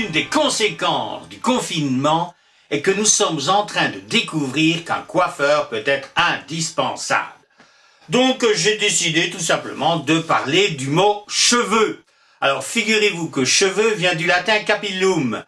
L'une des conséquences du confinement est que nous sommes en train de découvrir qu'un coiffeur peut être indispensable. Donc j'ai décidé tout simplement de parler du mot cheveux. Alors figurez-vous que cheveux vient du latin capillum.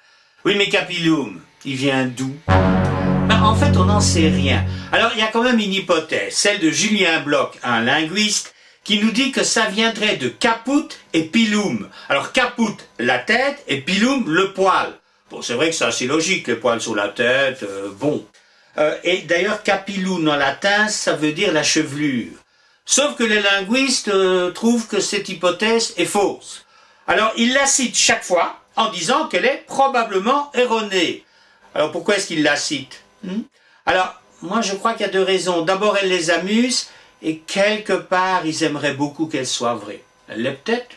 Oui mais capillum, il vient d'où? En fait on n'en sait rien. Alors il y a quand même une hypothèse, celle de Julien Bloch, un linguiste, qui nous dit que ça viendrait de caput et pilum. Alors caput, la tête, et pilum, le poil. Bon, c'est vrai que c'est assez logique, les poils sur la tête, bon. Et d'ailleurs, capillum en latin, ça veut dire la chevelure. Sauf que les linguistes trouvent que cette hypothèse est fausse. Alors, ils la citent chaque fois en disant qu'elle est probablement erronée. Alors, pourquoi est-ce qu'ils la citent? Alors, moi, je crois qu'il y a deux raisons. D'abord, elle les amuse, et quelque part, ils aimeraient beaucoup qu'elle soit vraie. Elle l'est peut-être.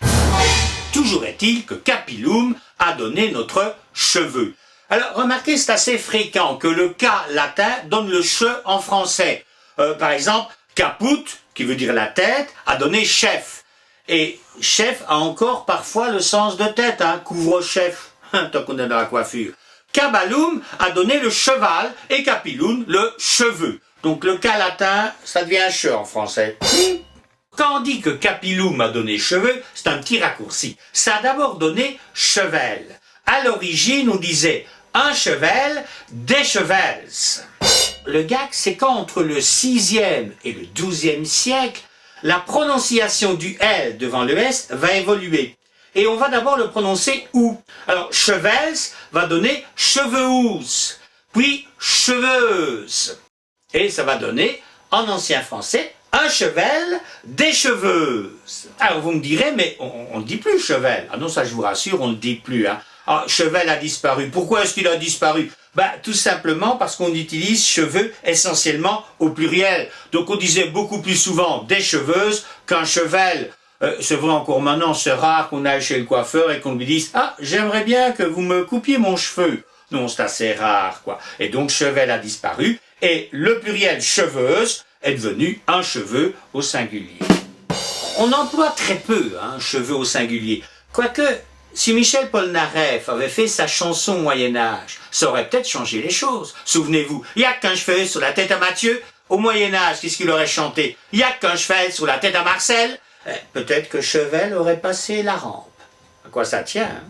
Toujours est-il que capillum a donné notre cheveu. Alors, remarquez, c'est assez fréquent que le K latin donne le che en français. Par exemple, caput, qui veut dire la tête, a donné chef. Et chef a encore parfois le sens de tête, hein, couvre-chef, tant qu'on est dans la coiffure. Caballum a donné le cheval et capillum le cheveu. Donc le K latin, ça devient un che en français. Quand on dit que capillum a donné cheveux, c'est un petit raccourci. Ça a d'abord donné chevel. À l'origine, on disait un chevel, des chevels. Le gag, c'est qu'entre le 6e et le 12e siècle, la prononciation du L devant le S va évoluer. Et on va d'abord le prononcer OU. Alors, chevels va donner cheveuse, puis cheveuse. Et ça va donner, en ancien français, un chevel, des cheveuses. Alors vous me direz, mais on ne dit plus chevel. Ah non, ça je vous rassure, on ne dit plus. Hein. Ah, chevel a disparu. Pourquoi est-ce qu'il a disparu? Tout simplement parce qu'on utilise cheveux essentiellement au pluriel. Donc on disait beaucoup plus souvent des cheveuses qu'un chevel. C'est vrai encore maintenant, c'est rare qu'on aille chez le coiffeur et qu'on lui dise « Ah, j'aimerais bien que vous me coupiez mon cheveu. » Non, c'est assez rare, quoi. Et donc chevel a disparu et le pluriel cheveuse est devenu un cheveu au singulier. On emploie très peu cheveux au singulier. Quoique, si Michel Polnareff avait fait sa chanson au Moyen-Âge, ça aurait peut-être changé les choses. Souvenez-vous, il n'y a qu'un cheveu sur la tête à Mathieu. Au Moyen-Âge, qu'est-ce qu'il aurait chanté? Il n'y a qu'un cheval sur la tête à Marcel. Peut-être que Chevel aurait passé la rampe. À quoi ça tient, hein?